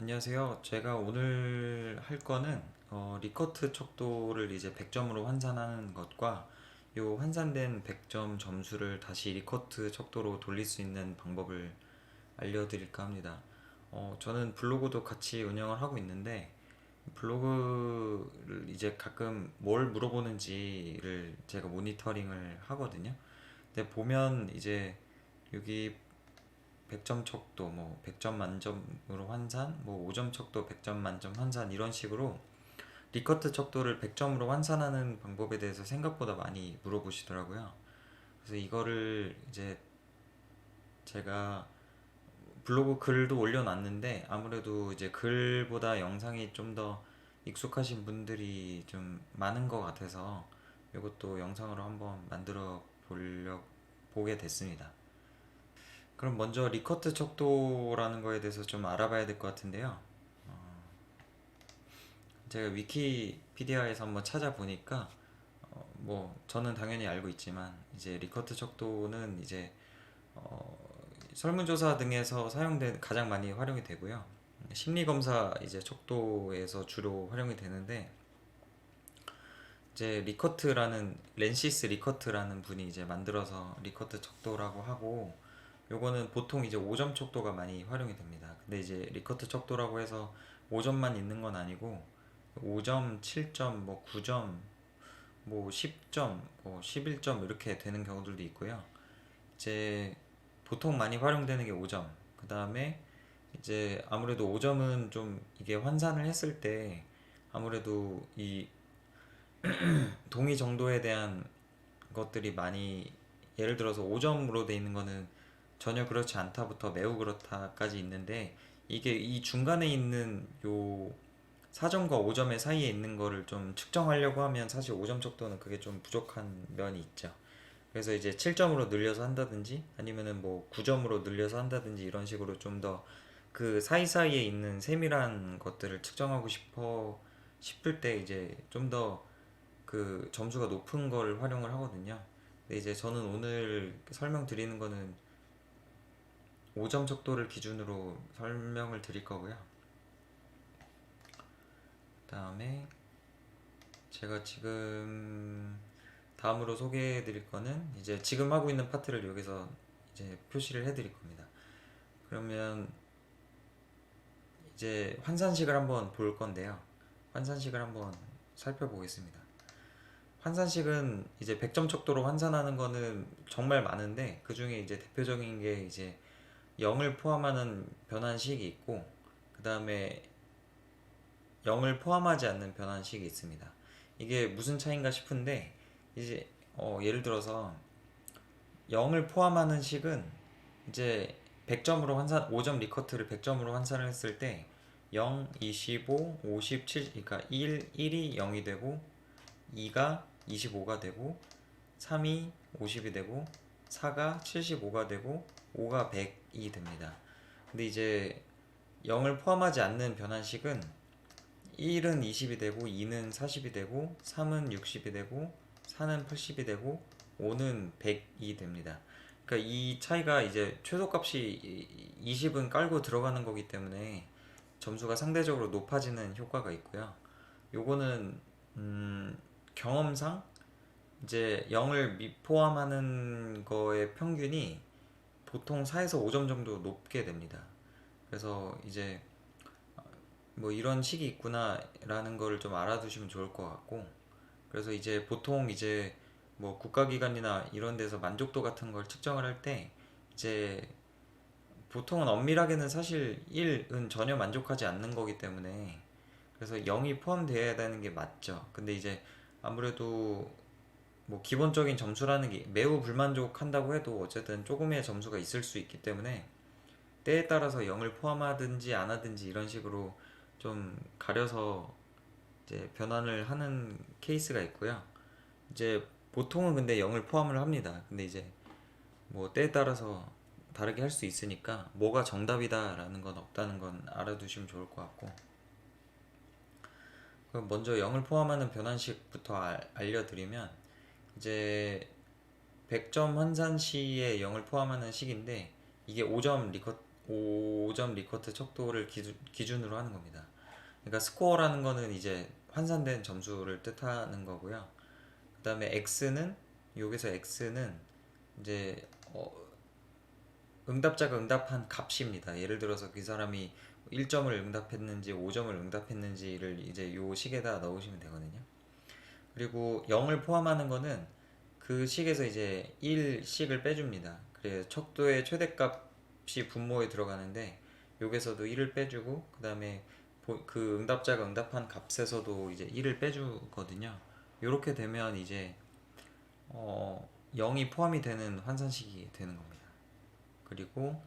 안녕하세요. 제가 오늘 할 거는 리커트 척도를 이제 100점으로 환산하는 것과 요 환산된 100점 점수를 다시 리커트 척도로 돌릴 수 있는 방법을 알려드릴까 합니다. 저는 블로그도 같이 운영을 하고 있는데 블로그를 이제 가끔 뭘 물어보는지를 제가 모니터링을 하거든요. 근데 보면 이제 여기 100점 척도, 뭐 100점 만점으로 환산, 뭐 5점 척도 100점 만점 환산 이런 식으로 리커트 척도를 100점으로 환산하는 방법에 대해서 생각보다 많이 물어보시더라고요. 그래서 이거를 이제 제가 블로그 글도 올려놨는데 아무래도 이제 글보다 영상이 좀 더 익숙하신 분들이 좀 많은 것 같아서 이것도 영상으로 한번 보게 됐습니다. 그럼 먼저 리커트 척도라는 거에 대해서 좀 알아봐야 될 것 같은데요. 제가 위키피디아에서 한번 찾아보니까 뭐 저는 당연히 알고 있지만 이제 리커트 척도는 이제 어, 설문조사 등에서 가장 많이 활용이 되고요. 심리검사 이제 척도에서 주로 활용이 되는데 이제 렌시스 리커트라는 분이 이제 만들어서 리커트 척도라고 하고 요거는 보통 이제 5점 척도가 많이 활용이 됩니다. 근데 이제 리커트 척도라고 해서 5점만 있는 건 아니고 5점, 7점, 뭐 9점, 뭐 10점, 뭐 11점 이렇게 되는 경우들도 있고요. 이제 보통 많이 활용되는 게 5점. 그 다음에 이제 아무래도 5점은 좀 이게 환산을 했을 때 아무래도 이 동의 정도에 대한 것들이 많이 예를 들어서 5점으로 돼 있는 거는 전혀 그렇지 않다부터 매우 그렇다까지 있는데 이게 이 중간에 있는 요 4점과 5점의 사이에 있는 거를 좀 측정하려고 하면 사실 5점 척도는 그게 좀 부족한 면이 있죠. 그래서 이제 7점으로 늘려서 한다든지 아니면은 뭐 9점으로 늘려서 한다든지 이런 식으로 좀 더 그 사이사이에 있는 세밀한 것들을 측정하고 싶을 때 이제 좀 더 그 점수가 높은 거를 활용을 하거든요. 근데 이제 저는 오늘 설명드리는 거는 5점 척도를 기준으로 설명을 드릴 거고요. 그다음에 제가 지금 다음으로 소개해 드릴 거는 이제 지금 하고 있는 파트를 여기서 이제 표시를 해 드릴 겁니다. 그러면 이제 환산식을 한번 볼 건데요. 환산식을 한번 살펴보겠습니다. 환산식은 이제 100점 척도로 환산하는 거는 정말 많은데 그 중에 이제 대표적인 게 이제 0을 포함하는 변환식이 있고 그 다음에 0을 포함하지 않는 변환식이 있습니다. 이게 무슨 차이인가 싶은데 이제 예를 들어서 0을 포함하는 식은 이제 100점으로 5점 리커트를 100점으로 환산을 했을 때 0, 25, 57, 그러니까 1이 0이 되고 2가 25가 되고 3이 50이 되고 4가 75가 되고 5가 100이 됩니다. 근데 이제 0을 포함하지 않는 변환식은 1은 20이 되고 2는 40이 되고 3은 60이 되고 4는 80이 되고 5는 100이 됩니다. 그러니까 이 차이가 이제 최소값이 20은 깔고 들어가는 거기 때문에 점수가 상대적으로 높아지는 효과가 있고요. 요거는 경험상 이제 0을 포함하는 거의 평균이 보통 4에서 5점 정도 높게 됩니다. 그래서 이제 뭐 이런 식이 있구나라는 거를 좀 알아두시면 좋을 것 같고 그래서 이제 보통 이제 뭐 국가기관이나 이런 데서 만족도 같은 걸 측정을 할 때 이제 보통은 엄밀하게는 사실 1은 전혀 만족하지 않는 거기 때문에 그래서 0이 포함되어야 되는 게 맞죠. 근데 이제 아무래도 뭐 기본적인 점수라는 게 매우 불만족한다고 해도 어쨌든 조금의 점수가 있을 수 있기 때문에 때에 따라서 0을 포함하든지 안 하든지 이런 식으로 좀 가려서 이제 변환을 하는 케이스가 있고요. 이제 보통은 근데 0을 포함을 합니다. 근데 이제 뭐 때에 따라서 다르게 할 수 있으니까 뭐가 정답이다라는 건 없다는 건 알아두시면 좋을 것 같고 그럼 먼저 0을 포함하는 변환식부터 알려드리면 이제 100점 환산 시에 0을 포함하는 식인데 이게 5점 리커트 척도를 기준으로 하는 겁니다. 그러니까 스코어라는 거는 이제 환산된 점수를 뜻하는 거고요. 그 다음에 X는, 여기서 X는 이제 응답자가 응답한 값입니다. 예를 들어서 그 사람이 1점을 응답했는지 5점을 응답했는지를 이제 요 식에다 넣으시면 되거든요. 그리고 0을 포함하는 거는 그 식에서 이제 1식을 빼줍니다. 그래서 척도의 최대값이 분모에 들어가는데 여기서도 1을 빼주고 그 다음에 그 응답자가 응답한 값에서도 이제 1을 빼주거든요. 이렇게 되면 이제 0이 포함이 되는 환산식이 되는 겁니다. 그리고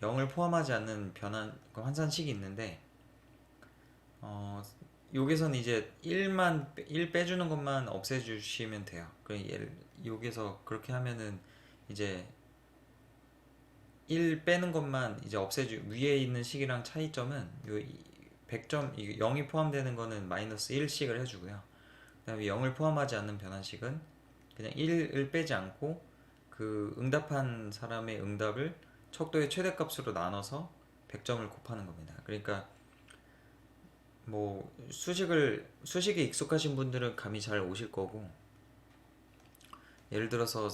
0을 포함하지 않는 변환 그 환산식이 있는데 여기서는 이제 1 빼주는 것만 없애주시면 돼요. 여기서 그렇게 하면은 이제 1 빼는 것만 이제 위에 있는 식이랑 차이점은 요 100점 0이 포함되는 거는 마이너스 1씩을 해주고요. 그 다음에 0을 포함하지 않는 변환식은 그냥 1을 빼지 않고 그 응답한 사람의 응답을 척도의 최대값으로 나눠서 100점을 곱하는 겁니다. 그러니까 뭐 수식에 익숙하신 분들은 감이 잘 오실 거고, 예를 들어서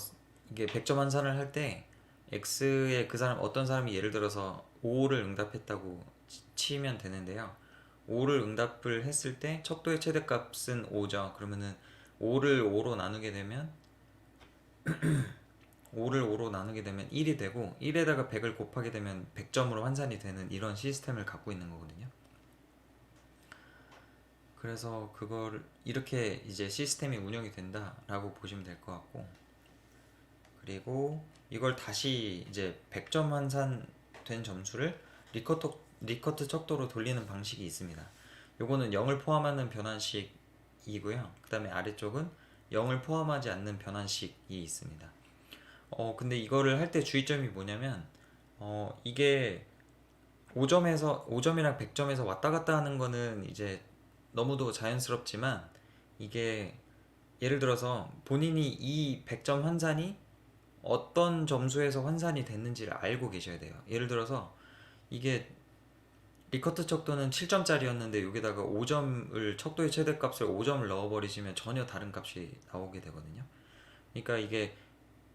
이게 100점 환산을 할 때 x에 그 사람 어떤 사람이 예를 들어서 5를 응답했다고 치면 되는데요. 5를 응답을 했을 때 척도의 최대값은 5죠. 그러면은 5를 5로 나누게 되면 1이 되고 1에다가 100을 곱하게 되면 100점으로 환산이 되는 이런 시스템을 갖고 있는 거거든요. 그래서 그걸 이렇게 이제 시스템이 운영이 된다라고 보시면 될 것 같고, 그리고 이걸 다시 이제 100점 환산된 점수를 리커트 척도로 돌리는 방식이 있습니다. 요거는 0을 포함하는 변환식이고요. 그 다음에 아래쪽은 0을 포함하지 않는 변환식이 있습니다. 근데 이거를 할 때 주의점이 뭐냐면, 이게 5점이랑 100점에서 왔다 갔다 하는 거는 이제 너무도 자연스럽지만, 이게 예를 들어서 본인이 이 100점 환산이 어떤 점수에서 환산이 됐는지를 알고 계셔야 돼요. 예를 들어서 이게 리커트 척도는 7점짜리였는데 여기다가 5점을 척도의 최대값을 5점을 넣어버리시면 전혀 다른 값이 나오게 되거든요. 그러니까 이게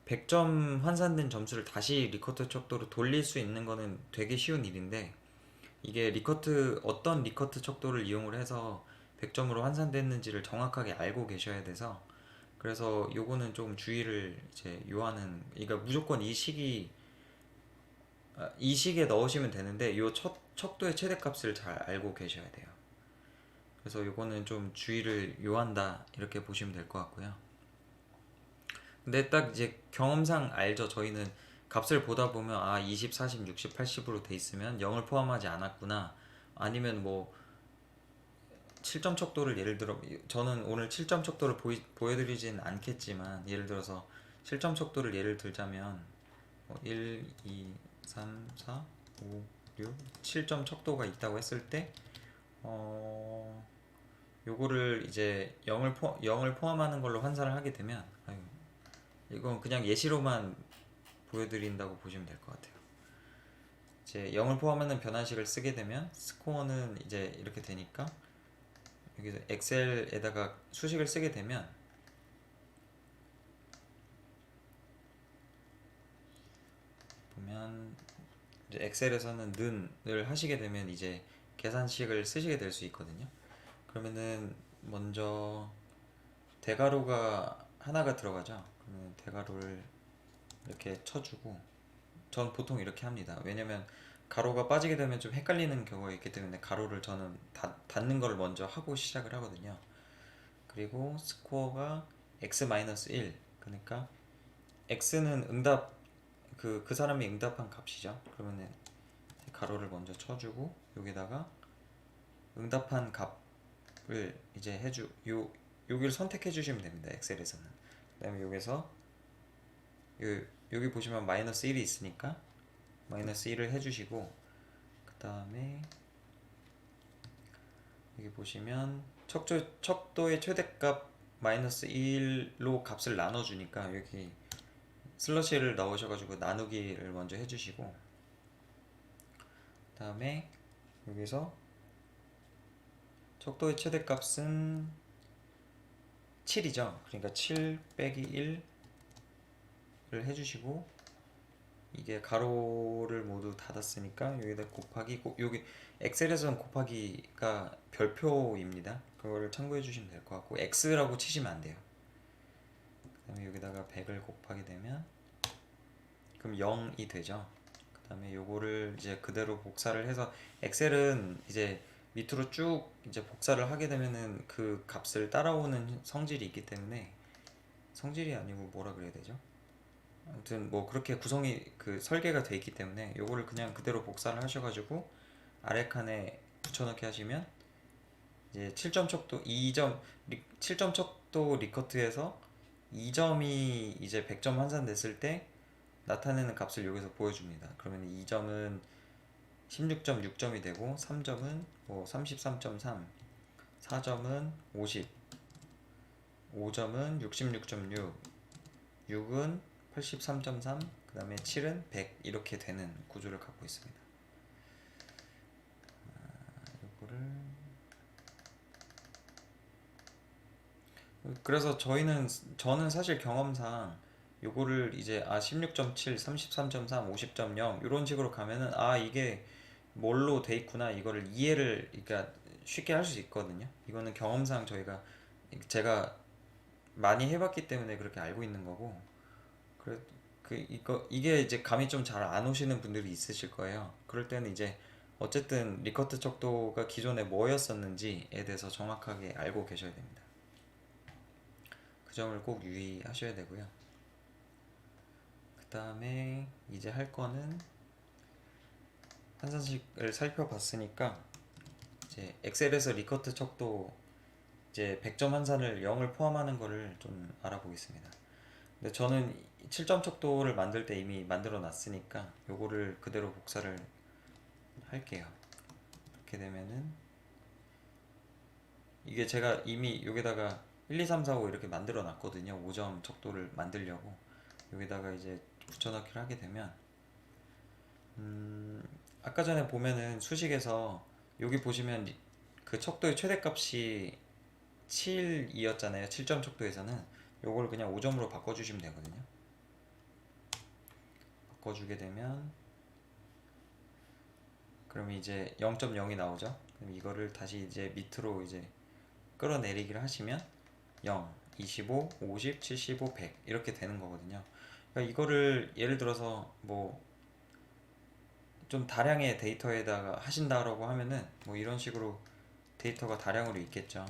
100점 환산된 점수를 다시 리커트 척도로 돌릴 수 있는 거는 되게 쉬운 일인데, 이게 어떤 리커트 척도를 이용을 해서 100점으로 환산됐는지를 정확하게 알고 계셔야 돼서, 그래서 요거는 좀 주의를 이제 요하는, 그러니까 무조건 이 식에 넣으시면 되는데 요 척도의 최대값을 잘 알고 계셔야 돼요. 그래서 요거는 좀 주의를 요한다 이렇게 보시면 될 것 같고요. 근데 딱 이제 경험상 알죠. 저희는 값을 보다 보면 20, 40, 60, 80으로 돼 있으면 0을 포함하지 않았구나. 아니면 뭐 7점 척도를 예를 들어, 저는 오늘 7점 척도를 보여드리진 않겠지만, 예를 들어서 7점 척도를 예를 들자면 1, 2, 3, 4, 5, 6, 7점 척도가 있다고 했을 때 요거를 이제 0을 포함하는 걸로 환산을 하게 되면, 이건 그냥 예시로만 보여드린다고 보시면 될 것 같아요. 이제 0을 포함하는 변환식을 쓰게 되면 스코어는 이제 이렇게 되니까, 여기서 엑셀에다가 수식을 쓰게 되면 보면 이제 엑셀에서는 는을 하시게 되면 이제 계산식을 쓰시게 될 수 있거든요. 그러면은 먼저 대괄호가 하나가 들어가죠. 그러면 대괄호를 이렇게 쳐주고, 전 보통 이렇게 합니다. 왜냐면 가로가 빠지게 되면 좀 헷갈리는 경우가 있기 때문에 가로를 저는 닫는 걸 먼저 하고 시작을 하거든요. 그리고 스코어가 x-1, 그러니까 x는 그 사람이 응답한 값이죠. 그러면 가로를 먼저 쳐주고 여기다가 응답한 값을 이제 여기를 선택해 주시면 됩니다. 엑셀에서는. 그 다음에 여기서 여기 보시면 마이너스 1이 있으니까 마이너스 1을 해주시고, 그 다음에 여기 보시면 척도의 최대값 마이너스 1로 값을 나눠주니까 여기 슬러시를 넣으셔가지고 나누기를 먼저 해주시고, 그 다음에 여기서 척도의 최대값은 7이죠. 그러니까 7 빼기 1을 해주시고, 이게 가로를 모두 닫았으니까 여기다 곱하기, 여기 엑셀에서는 곱하기가 별표입니다. 그거를 참고해 주시면 될 것 같고, x라고 치시면 안 돼요. 그 다음에 여기다가 100을 곱하게 되면 그럼 0이 되죠. 그 다음에 요거를 이제 그대로 복사를 해서, 엑셀은 이제 밑으로 쭉 이제 복사를 하게 되면은 그 값을 따라오는 성질이 있기 때문에, 성질이 아니고 뭐라 그래야 되죠? 아무튼 뭐 그렇게 구성이 그 설계가 돼 있기 때문에 요거를 그냥 그대로 복사를 하셔가지고 아래 칸에 붙여넣기 하시면, 이제 7점 척도 2점 7점 척도 리커트에서 2점이 이제 100점 환산됐을 때 나타내는 값을 여기서 보여줍니다. 그러면 2점은 16.6점이 되고, 3점은 뭐 33.3, 4점은 50, 5점은 66.6, 6은 83.3, 그 다음에 7은 100, 이렇게 되는 구조를 갖고 있습니다. 이거를 그래서 저는 사실 경험상 요거를 이제 16.7, 33.3, 50.0 이런 식으로 가면은 이게 뭘로 돼 있구나, 이거를 이해를 그러니까 쉽게 할 수 있거든요. 이거는 경험상 제가 많이 해봤기 때문에 그렇게 알고 있는 거고, 그래 이게 이제 감이 좀 잘 안 오시는 분들이 있으실 거예요. 그럴 때는 이제 어쨌든 리커트 척도가 기존에 뭐였었는지에 대해서 정확하게 알고 계셔야 됩니다. 그 점을 꼭 유의하셔야 되고요. 그 다음에 이제 할 거는, 환산식을 살펴봤으니까 이제 엑셀에서 리커트 척도 이제 100점 환산을 0을 포함하는 거를 좀 알아보겠습니다. 근데 저는 7점 척도를 만들 때 이미 만들어 놨으니까 요거를 그대로 복사를 할게요. 이렇게 되면은, 이게 제가 이미 여기다가 1, 2, 3, 4, 5 이렇게 만들어 놨거든요. 5점 척도를 만들려고. 여기다가 이제 붙여넣기를 하게 되면, 아까 전에 보면은 수식에서 여기 보시면 그 척도의 최대값이 7이었잖아요. 7점 척도에서는 요걸 그냥 5점으로 바꿔주시면 되거든요. 바꿔주게 되면 그럼 이제 0.0이 나오죠. 그럼 이거를 다시 이제 밑으로 이제 끌어내리기를 하시면 0, 25, 50, 75, 100 이렇게 되는 거거든요. 그러니까 이거를 예를 들어서 뭐 좀 다량의 데이터에다가 하신다라고 하면은 뭐 이런 식으로 데이터가 다량으로 있겠죠.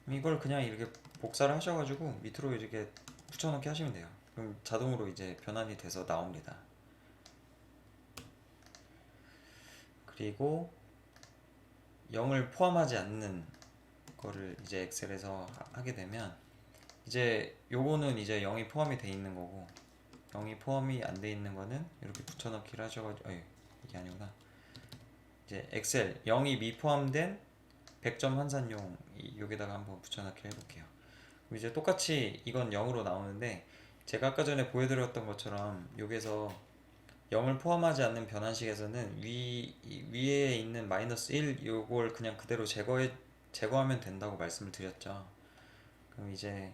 이걸 그냥 이렇게 복사를 하셔가지고 밑으로 이렇게 붙여넣기 하시면 돼요. 그럼 자동으로 이제 변환이 돼서 나옵니다. 그리고 0을 포함하지 않는 거를 이제 엑셀에서 하게 되면, 이제 요거는 이제 0이 포함이 돼 있는 거고, 0이 포함이 안 돼 있는 거는 이렇게 붙여넣기를 하셔가지고, 이게 아니구나. 이제 엑셀 0이 미포함된 100점 환산용 여기다가 한번 붙여넣기를 해볼게요. 그럼 이제 똑같이 이건 0으로 나오는데, 제가 아까 전에 보여드렸던 것처럼 여기서 0을 포함하지 않는 변환식에서는 위에 있는 마이너스 1 요걸 그냥 그대로 제거하면 된다고 말씀을 드렸죠. 그럼 이제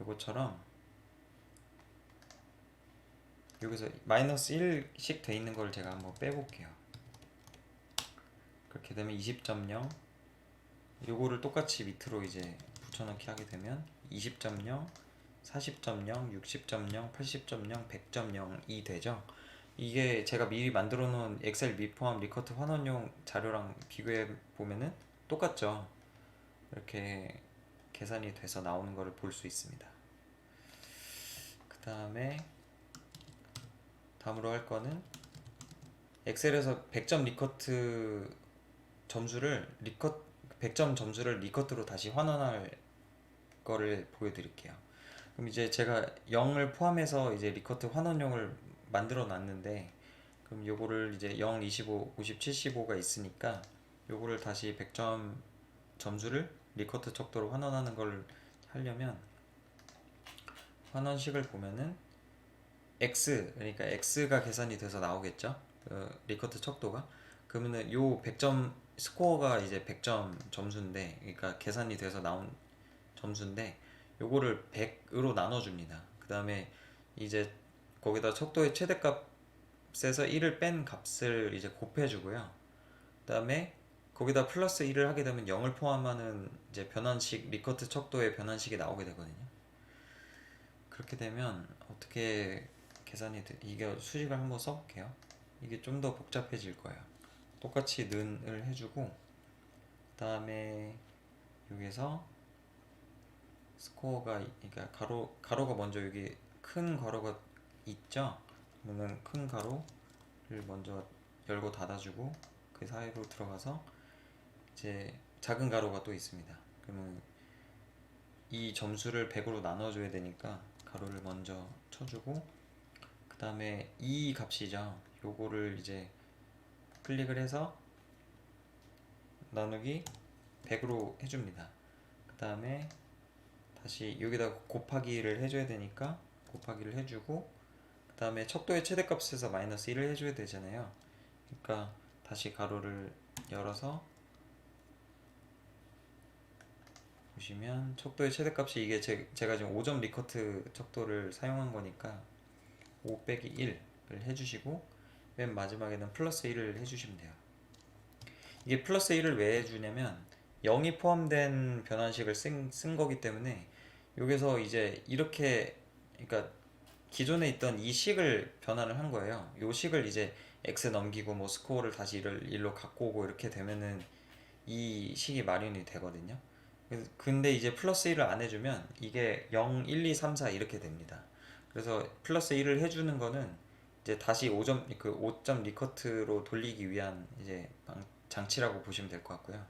요것처럼 여기서 마이너스 1씩 돼 있는 걸 제가 한번 빼볼게요. 그렇게 되면 20.0, 요거를 똑같이 밑으로 이제 붙여넣기 하게 되면 20.0, 40.0, 60.0, 80.0, 100.0이 되죠. 이게 제가 미리 만들어 놓은 엑셀 미포함 리커트 환원용 자료랑 비교해 보면은 똑같죠. 이렇게 계산이 돼서 나오는 것을 볼 수 있습니다. 그 다음에 다음으로 할 거는, 엑셀에서 100점 리커트 점수를 100점 점수를 리커트로 다시 환원할 거를 보여드릴게요. 그럼 이제 제가 0을 포함해서 이제 리커트 환원용을 만들어 놨는데, 그럼 요거를 이제 0, 25, 50, 75가 있으니까 요거를 다시 100점 점수를 리커트 척도로 환원하는 걸 하려면, 환원식을 보면은 X, 그러니까 X가 계산이 돼서 나오겠죠. 리커트 척도가. 그러면은 요 100점 스코어가 이제 100점 점수인데, 그러니까 계산이 돼서 나온 점수인데, 요거를 100으로 나눠줍니다. 그 다음에 이제 거기다 척도의 최대값에서 1을 뺀 값을 이제 곱해주고요. 그 다음에 거기다 플러스 1을 하게 되면 0을 포함하는 이제 변환식, 리커트 척도의 변환식이 나오게 되거든요. 그렇게 되면 어떻게 계산이 이게 수식을 한번 써볼게요. 이게 좀 더 복잡해질 거예요. 똑같이 는을 해주고, 그 다음에 여기서 스코어가, 그러니까 가로가 먼저 여기 큰 가로가 있죠. 그러면 큰 가로를 먼저 열고 닫아주고, 그 사이로 들어가서 이제 작은 가로가 또 있습니다. 그러면 이 점수를 100으로 나눠줘야 되니까 가로를 먼저 쳐주고, 그 다음에 이 값이죠. 요거를 이제 클릭을 해서 나누기 100으로 해줍니다. 그 다음에 다시 여기다 곱하기를 해줘야 되니까 곱하기를 해주고, 그 다음에 척도의 최대값에서 마이너스 1을 해줘야 되잖아요. 그러니까 다시 가로를 열어서 보시면 척도의 최대값이 이게 제가 지금 5점 리커트 척도를 사용한 거니까 5 빼기 1을 해주시고, 맨 마지막에는 플러스 1을 해주시면 돼요. 이게 플러스 1을 왜 해주냐면 0이 포함된 변환식을 쓴 거기 때문에, 여기서 이제 이렇게, 그러니까 기존에 있던 이 식을 변환을 한 거예요. 이 식을 이제 x 넘기고 뭐 스코어를 다시 일로 갖고 오고 이렇게 되면은 이 식이 마련이 되거든요. 근데 이제 플러스 1을 안 해주면 이게 0, 1, 2, 3, 4 이렇게 됩니다. 그래서 플러스 1을 해주는 거는 이제 다시 5점, 그 5점 리커트로 돌리기 위한 이제 장치라고 보시면 될 것 같고요.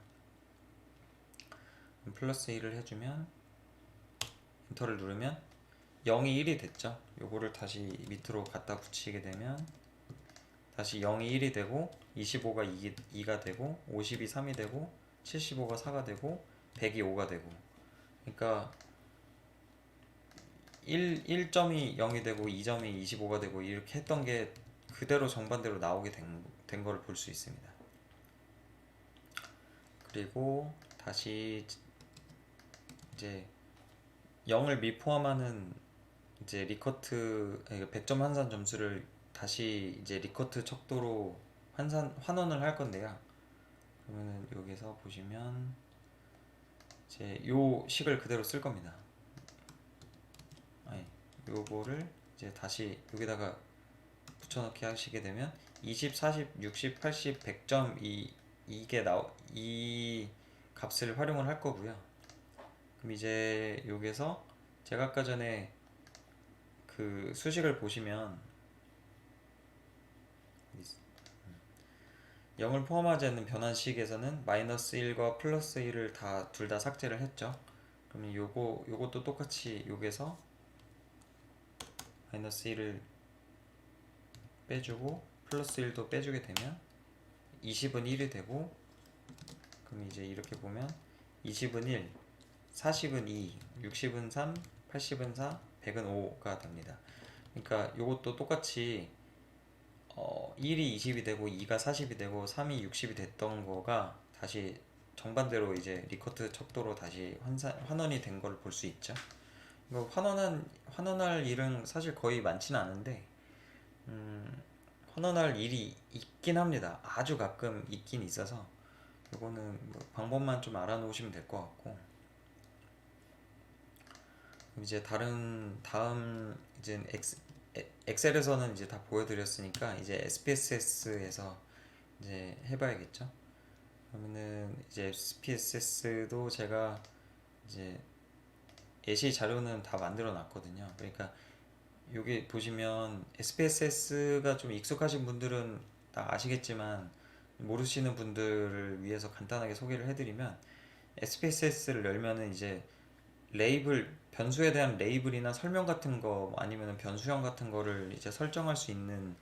플러스 1을 해주면 엔터를 누르면 0이 1이 됐죠. 요거를 다시 밑으로 갖다 붙이게 되면 다시 0이 1이 되고, 25가 2가 되고, 50이 3이 되고, 75가 4가 되고, 100이 5가 되고, 그러니까 1점이 0이 되고 2점이 25가 되고 이렇게 했던 게 그대로 정반대로 나오게 된 거를 볼 수 있습니다. 그리고 다시 이제 0을 미포함하는 이제 리커트 100점 환산 점수를 다시 이제 리커트 척도로 환원을 할 건데요. 그러면은 여기서 보시면 이제 요 식을 그대로 쓸 겁니다. 아니, 요거를 이제 다시 여기다가 붙여넣기 하시게 되면 20, 40, 60, 80, 100점 이 값을 활용을 할 거고요. 그럼 이제 여기서 제가 아까 전에 그 수식을 보시면 0을 포함하지 않는 변환식에서는 마이너스 1과 플러스 1을 둘 다 삭제를 했죠. 그러면 요것도 똑같이 여기서 마이너스 1을 빼주고 플러스 1도 빼주게 되면 20은 1이 되고, 그럼 이제 이렇게 보면 20은 1, 40은 2, 60은 3, 80은 4, 100은 5가 됩니다. 그러니까 요것도 똑같이 1이 20이 되고 2가 40이 되고 3이 60이 됐던 거가 다시 정반대로 이제 리커트 척도로 다시 환원이 된 걸 볼 수 있죠. 이거 환원할 일은 사실 거의 많지는 않은데, 환원할 일이 있긴 합니다. 아주 가끔 있긴 있어서 이거는 뭐 방법만 좀 알아놓으시면 될 것 같고, 이제 다음 이제 엑셀에서는 이제 다 보여드렸으니까 이제 SPSS에서 이제 해봐야겠죠. 그러면은 이제 SPSS도 제가 이제 예시 자료는 다 만들어 놨거든요. 그러니까 여기 보시면 SPSS가 좀 익숙하신 분들은 다 아시겠지만, 모르시는 분들을 위해서 간단하게 소개를 해드리면, SPSS를 열면은 이제 변수에 대한 레이블이나 설명 같은 거, 아니면 변수형 같은 거를 이제 설정할 수 있는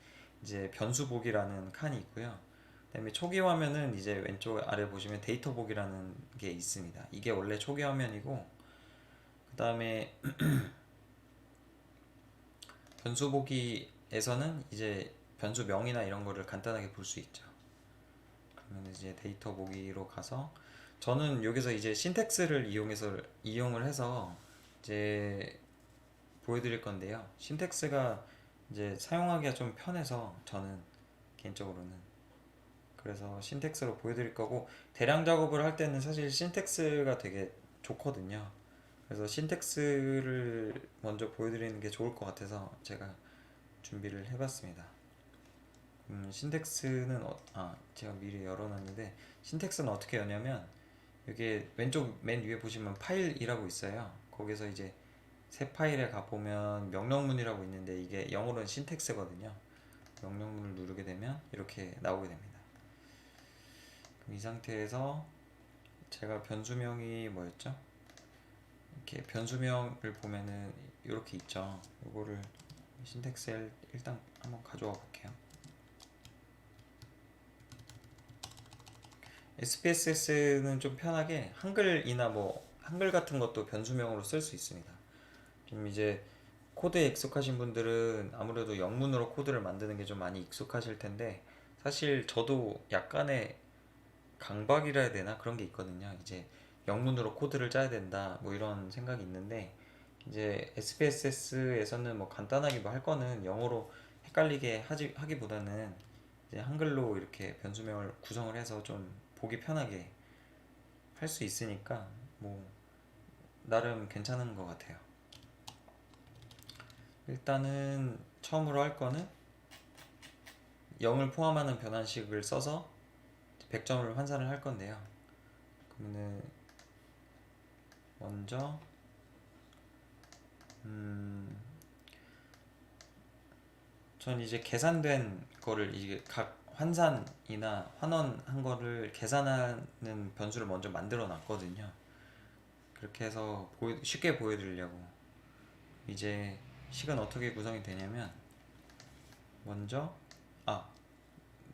이제 변수복이라는 칸이 있고요. 그다음에 초기 화면은 이제 왼쪽 아래 보시면 데이터복이라는 게 있습니다. 이게 원래 초기 화면이고, 그다음에 변수 보기에서는 이제 변수명이나 이런 거를 간단하게 볼 수 있죠. 그러면 이제 데이터 보기로 가서 저는 여기서 이제 신텍스를 이용을 해서 이제 보여드릴 건데요. 신텍스가 이제 사용하기가 좀 편해서 저는 개인적으로는 그래서 신텍스로 보여드릴 거고, 대량 작업을 할 때는 사실 신텍스가 되게 좋거든요. 그래서 신텍스를 먼저 보여드리는 게 좋을 것 같아서 제가 준비를 해봤습니다. 신텍스는 제가 미리 열어놨는데, 신텍스는 어떻게 여냐면 여기 왼쪽 맨 위에 보시면 파일이라고 있어요. 거기서 이제 새 파일에 가보면 명령문이라고 있는데 이게 영어로는 신텍스거든요. 명령문을 누르게 되면 이렇게 나오게 됩니다. 그럼 이 상태에서 제가 변수명이 뭐였죠? 이렇게 변수명을 보면은 이렇게 있죠. 이거를 신텍스에 일단 한번 가져와 볼게요. SPSS는 좀 편하게 한글이나 뭐 한글 같은 것도 변수명으로 쓸 수 있습니다. 좀 이제 코드에 익숙하신 분들은 아무래도 영문으로 코드를 만드는 게 좀 많이 익숙하실 텐데, 사실 저도 약간의 강박이라 해야 되나 그런 게 있거든요. 이제 영문으로 코드를 짜야 된다 뭐 이런 생각이 있는데, 이제 SPSS에서는 뭐 간단하게 뭐 할 거는 영어로 헷갈리게 하기보다는 이제 한글로 이렇게 변수명을 구성을 해서 좀 보기 편하게 할 수 있으니까 뭐 나름 괜찮은 것 같아요. 일단은 처음으로 할 거는 0을 포함하는 변환식을 써서 100점을 환산을 할 건데요. 그러면은 먼저 전 이제 계산된 거를 이게 각 환산이나 환원한 거를 계산하는 변수를 먼저 만들어 놨거든요. 그렇게 해서 쉽게 보여드리려고. 이제 식은 어떻게 구성이 되냐면, 먼저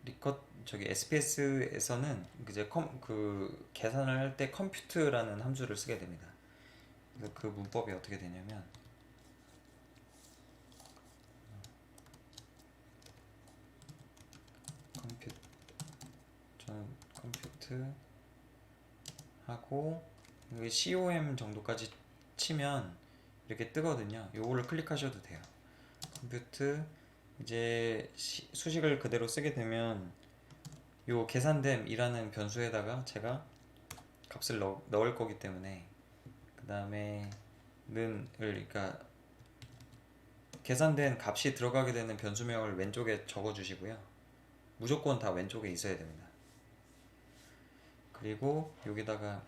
리컷 저기 SPS에서는 이제 그 계산을 할 때 컴퓨트라는 함수를 쓰게 됩니다. 그래서 그 문법이 어떻게 되냐면, 컴퓨트 저는 컴퓨트 하고 여기 COM 정도까지 치면 이렇게 뜨거든요. 요거를 클릭하셔도 돼요. 컴퓨트 이제 수식을 그대로 쓰게 되면 요 계산됨이라는 변수에다가 제가 값을 넣을 거기 때문에, 그 다음에 는을 그러니까 계산된 값이 들어가게 되는 변수명을 왼쪽에 적어 주시고요. 무조건 다 왼쪽에 있어야 됩니다. 그리고 여기다가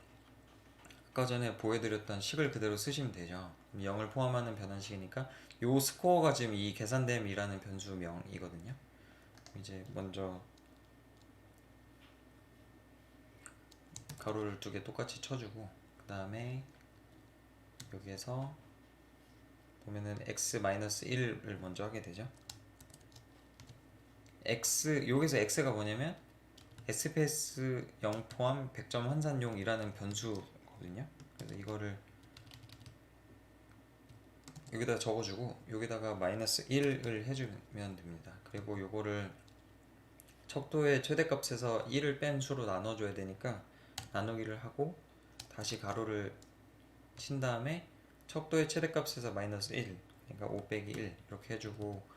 아까 전에 보여드렸던 식을 그대로 쓰시면 되죠. 0을 포함하는 변환식이니까 요 스코어가 지금 이 계산됨이라는 변수명이거든요. 이제 먼저 가로를 두 개 똑같이 쳐주고, 그 다음에 여기에서 보면은 x-1을 먼저 하게 되죠. 여기서 x가 뭐냐면 SPS 0 포함 100점 환산용이라는 변수거든요. 그래서 이거를 여기다 적어주고 여기다가 -1을 해주면 됩니다. 그리고 요거를 척도의 최대값에서 1을 뺀 수로 나눠줘야 되니까 나누기를 하고 다시 가로를 친 다음에 척도의 최대값에서 -1, 그러니까 5 빼기 1 이렇게 해주고,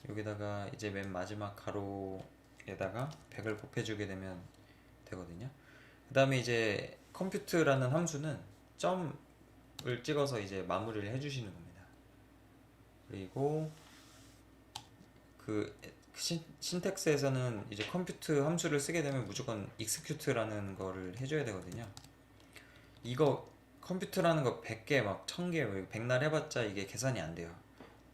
여기다가 이제 맨 마지막 가로에다가 100을 곱해주게 되면 되거든요. 그 다음에 이제 컴퓨트라는 함수는 점을 찍어서 이제 마무리를 해주시는 겁니다. 그리고 그 신텍스에서는 이제 컴퓨트 함수를 쓰게 되면 무조건 execute라는 거를 해줘야 되거든요. 이거 컴퓨트라는 거 100개 막 1000개 백날 해봤자 이게 계산이 안 돼요.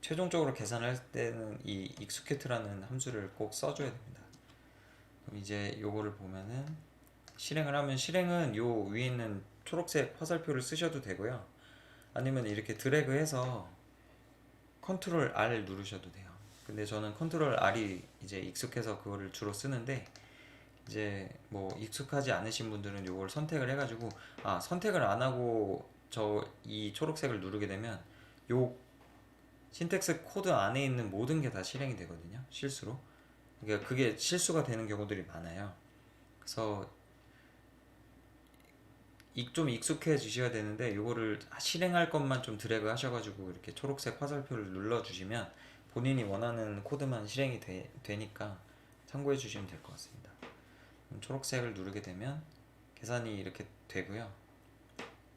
최종적으로 계산할 때는 이 execute라는 함수를 꼭 써줘야 됩니다. 그럼 이제 요거를 보면은 실행을 하면, 실행은 요 위에 있는 초록색 화살표를 쓰셔도 되고요. 아니면 이렇게 드래그해서 컨트롤 R 누르셔도 돼요. 근데 저는 컨트롤 R이 이제 익숙해서 그거를 주로 쓰는데, 이제 뭐 익숙하지 않으신 분들은 요걸 선택을 해가지고, 선택을 안 하고 저 이 초록색을 누르게 되면 요 신텍스 코드 안에 있는 모든 게 다 실행이 되거든요, 실수로. 그러니까 그게 실수가 되는 경우들이 많아요. 그래서 좀 익숙해지셔야 되는데, 요거를 실행할 것만 좀 드래그 하셔가지고 이렇게 초록색 화살표를 눌러주시면 본인이 원하는 코드만 실행이 되니까 참고해 주시면 될 것 같습니다. 초록색을 누르게 되면 계산이 이렇게 되고요.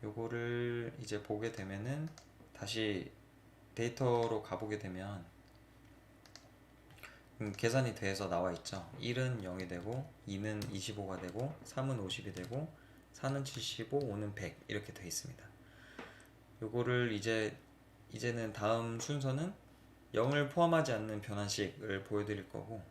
요거를 이제 보게 되면은 다시 데이터로 가보게 되면 계산이 돼서 나와 있죠. 1은 0이 되고, 2는 25가 되고, 3은 50이 되고, 4는 75, 5는 100 이렇게 돼 있습니다. 요거를 이제는 다음 순서는 0을 포함하지 않는 변환식을 보여드릴 거고,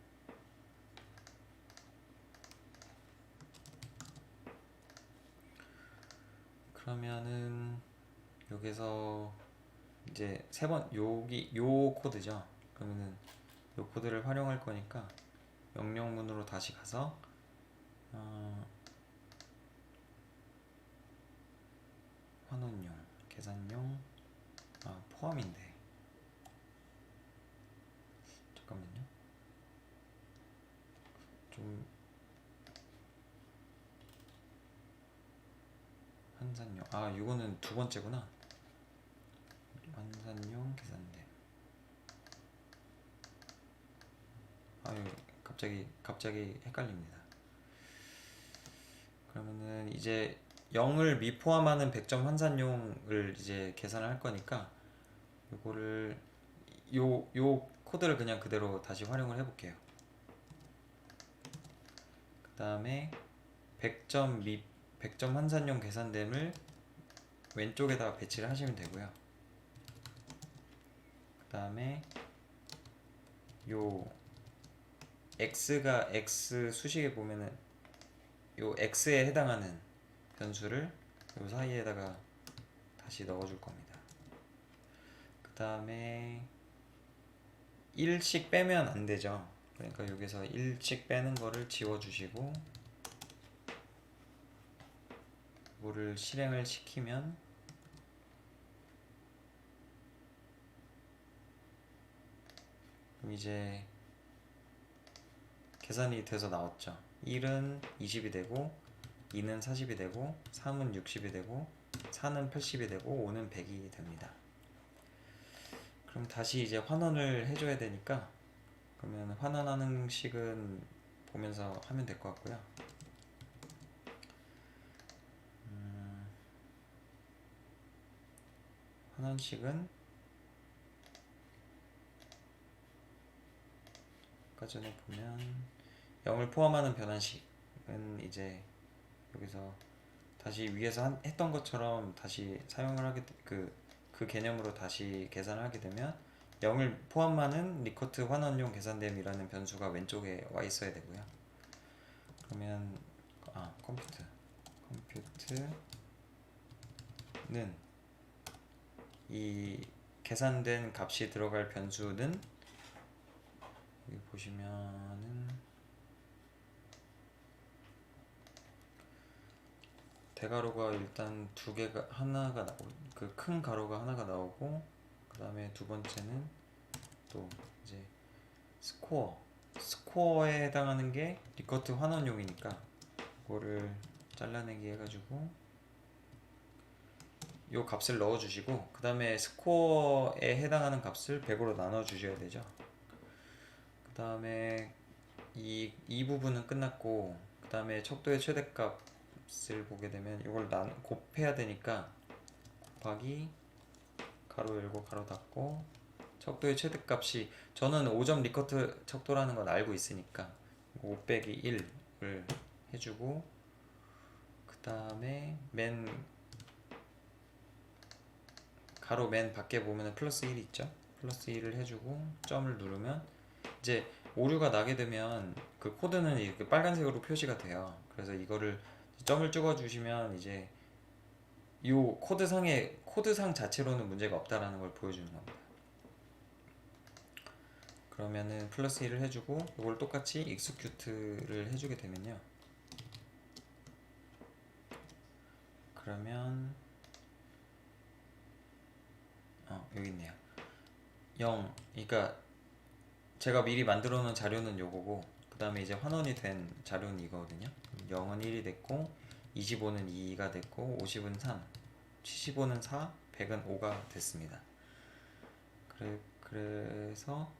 그러면은 여기서 이제 요 코드죠. 그러면은 요 코드를 활용할 거니까 명령문으로 다시 가서 환원용, 계산용, 포함인데, 잠깐만요. 좀 환산용, 이거는 두 번째구나. 환산용 계산대. 아유, 갑자기 헷갈립니다. 그러면은 이제 0을 미포함하는 100점 환산용을 이제 계산을 할 거니까 요거를 요 코드를 그냥 그대로 다시 활용을 해볼게요. 그 다음에 100점 환산용 계산됨을 왼쪽에다가 배치를 하시면 되고요. 그 다음에 요 x가 x 수식에 보면은 요 x에 해당하는 변수를 요 사이에다가 다시 넣어줄 겁니다. 그 다음에 1씩 빼면 안 되죠. 그러니까 여기서 1씩 빼는 거를 지워주시고, 이거를 실행을 시키면 그럼 이제 계산이 돼서 나왔죠. 1은 20이 되고, 2는 40이 되고, 3은 60이 되고, 4는 80이 되고, 5는 100이 됩니다. 그럼 다시 이제 환원을 해줘야 되니까, 그러면 환원하는 식은 보면서 하면 될 것 같고요. 환원식은 아까 전에 보면 0을 포함하는 변환식은 이제 여기서 다시 위에서 했던 것처럼 다시 사용을 하게 그 개념으로 다시 계산을 하게 되면 0을 포함하는 리커트 환원용 계산됨이라는 변수가 왼쪽에 와 있어야 되고요. 그러면 컴퓨트는 이 계산된 값이 들어갈 변수는 여기 보시면은 대가로가 일단 두 개가 하나가 나오고, 그 큰 가로가 하나가 나오고, 그 다음에 두 번째는 또 이제 스코어에 해당하는 게 리커트 환원용이니까 그거를 잘라내기 해가지고 요 값을 넣어주시고, 그 다음에 스코어에 해당하는 값을 100으로 나눠주셔야 되죠. 그 다음에 이 부분은 끝났고, 그 다음에 척도의 최대값을 보게 되면 이걸 곱해야 되니까 곱하기 가로 열고 가로 닫고, 척도의 최대값이, 저는 5점 리커트 척도라는 건 알고 있으니까 5 빼기 1을 해주고, 그 다음에 가로 맨 밖에 보면 플러스 1이 있죠. 플러스 1을 해주고 점을 누르면 이제 오류가 나게 되면 그 코드는 이렇게 빨간색으로 표시가 돼요. 그래서 이거를 점을 찍어 주시면 이제 이 코드상 자체로는 문제가 없다라는 걸 보여주는 겁니다. 그러면은 플러스 1을 해주고 이걸 똑같이 execute를 해주게 되면요, 그러면 여기 있네요. 그러니까 제가 미리 만들어 놓은 자료는 요거고, 그 다음에 이제 환원이 된 자료는 이거거든요. 0은 1이 됐고, 25는 2가 됐고, 50은 3, 75는 4, 100은 5가 됐습니다. 그래서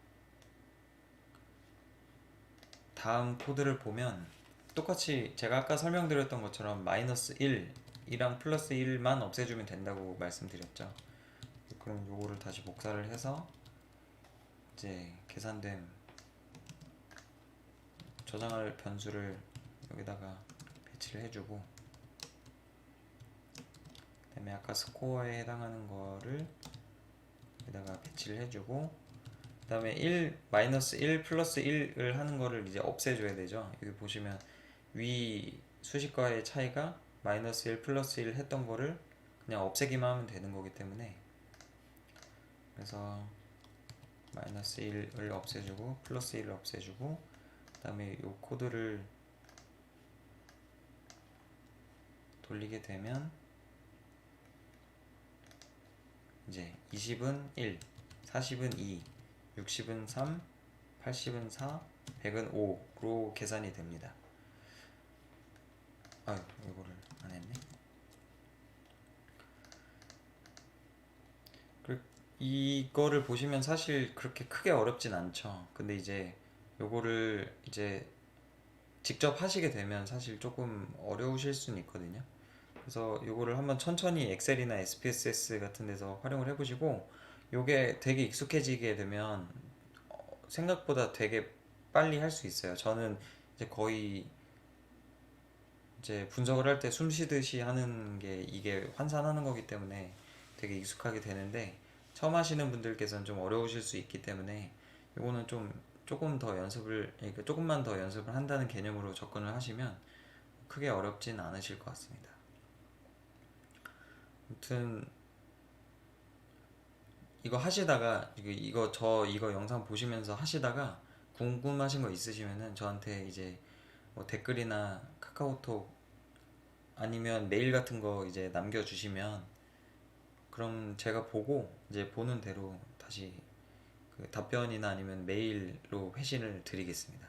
다음 코드를 보면 똑같이 제가 아까 설명드렸던 것처럼 마이너스 1이랑 플러스 1만 없애주면 된다고 말씀드렸죠. 그럼 요거를 다시 복사를 해서 이제 계산된 저장할 변수를 여기다가 배치를 해주고, 그 다음에 아까 스코어에 해당하는 거를 여기다가 배치를 해주고, 그 다음에 1, 마이너스 1 플러스 1을 하는 거를 이제 없애줘야 되죠. 여기 보시면 위 수식과의 차이가 마이너스 1 플러스 1 했던 거를 그냥 없애기만 하면 되는 거기 때문에, 그래서 마이너스 1을 없애주고 플러스 1을 없애주고, 그 다음에 이 코드를 돌리게 되면 이제 20은 1, 40은 2, 60은 3, 80은 4, 100은 5로 계산이 됩니다. 아유, 이거를 안 했네. 이거를 보시면 사실 그렇게 크게 어렵진 않죠. 근데 이제 요거를 이제 직접 하시게 되면 사실 조금 어려우실 수는 있거든요. 그래서 요거를 한번 천천히 엑셀이나 SPSS 같은 데서 활용을 해보시고, 요게 되게 익숙해지게 되면 생각보다 되게 빨리 할 수 있어요. 저는 이제 거의 이제 분석을 할 때 숨 쉬듯이 하는 게 이게 환산하는 거기 때문에 되게 익숙하게 되는데, 처음 하시는 분들께서는 좀 어려우실 수 있기 때문에 요거는 좀 조금 더 연습을, 그러니까 조금만 더 연습을 한다는 개념으로 접근을 하시면 크게 어렵진 않으실 것 같습니다. 아무튼 이거 하시다가 이거 영상 보시면서 하시다가 궁금하신 거 있으시면은 저한테 이제 뭐 댓글이나 카카오톡 아니면 메일 같은 거 이제 남겨주시면, 그럼 제가 보고 이제 보는 대로 다시 그 답변이나 아니면 메일로 회신을 드리겠습니다.